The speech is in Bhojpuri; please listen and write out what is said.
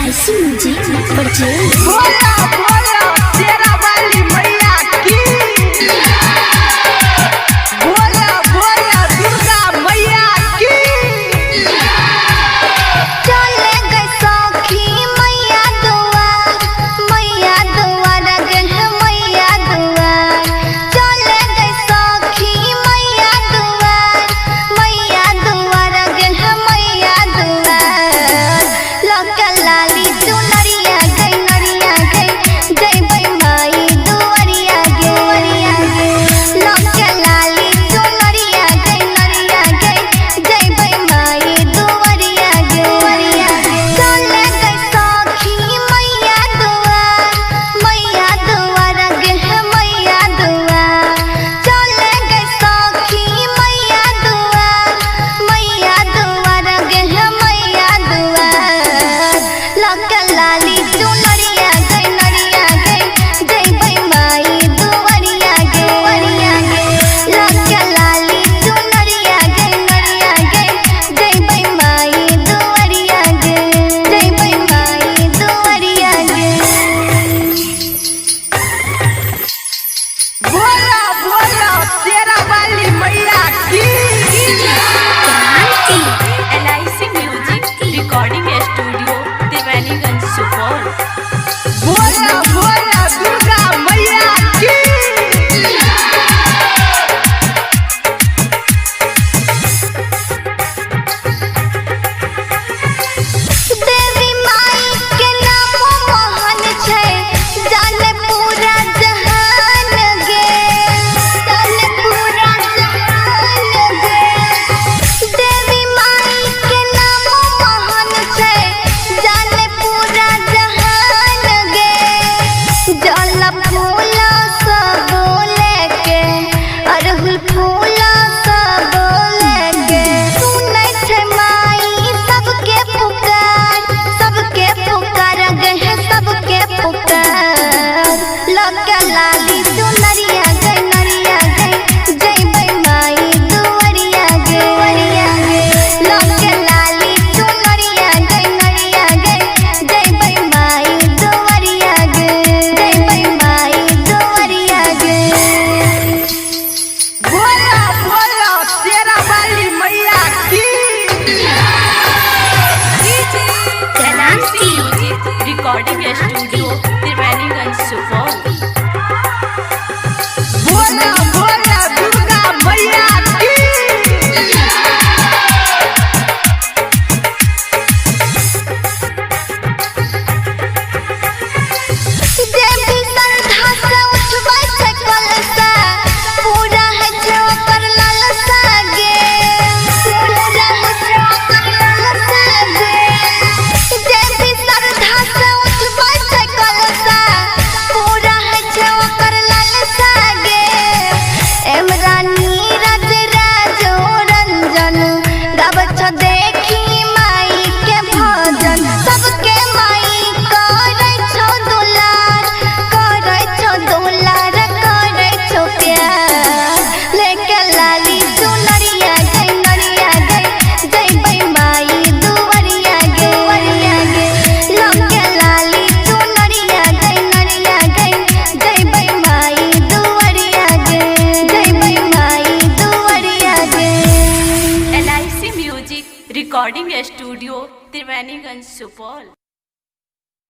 LIC music purchase. बोला बोला तेरा वाली मैया की, बोला बोला दुर्गा मैया की। चले गए सखी मैया दुआर गए मैया दुआर। चले गए सखी मैया दुआर गए मैया दुआर। लौका लाली चुनरिया गई नरिया गई जय माई दुआरिया गे। लौका लाली चुनरिया गई नरिया गई जय माई दुआरिया गे। चले गए सखी मैया दुआर गए मैया दुआर। चले गए सखी मैया दुआर गए मैया दुआर। लौका लाली चुनरिया गई नरिया गई जय माई दुआरिया गे। लौका लाली चुनरिया गई नरिया गई जय माई दुआरिया गे। बोला बोला तेरा वाली मैया की। LIC music recording studio Triveniganj Supaul. बोला बोला दुर्गा मैया की। देवी माई के नाम मोहन छै जाने पूरा जहान गे। देवी माई के नाम मोहन छै जाने पूरा जहान गे। जल फूल सब लेके अरहुल फूल सब लेके सुनै छै माई सबके पुकार गए सबके पुकार। लौका लाली चुनरिया गई नरिया गई जय माई दुआरिया गे। लौका लाली चुनरिया गई नरिया गई जय माई दुआरिया गे। बोला बोला तेरा वाली मैया की। LIC music recording studio Triveniganj Supaul. बोला बोला दुर्गा मैया की। जे भी श्रद्धा से उठबै छै कलशा पूरा है छै ओकर लालसा गे। जे भी श्रद्धा से उठबै छै कलशा पूरा है छै ओकर लालसा गे। एमरानी राज राजो रंजन गाबै छ देखी माई के भजन। सबके माई करै छौ दुलार करै छौ प्यार। लेके लाली चुनरिया गई नरिया गई जय माई दुआरिया गे। लौका लाली चुनरिया गई नरिया गई जय माई दुआरिया गे। LIC music recording studio Triveniganj Supaul.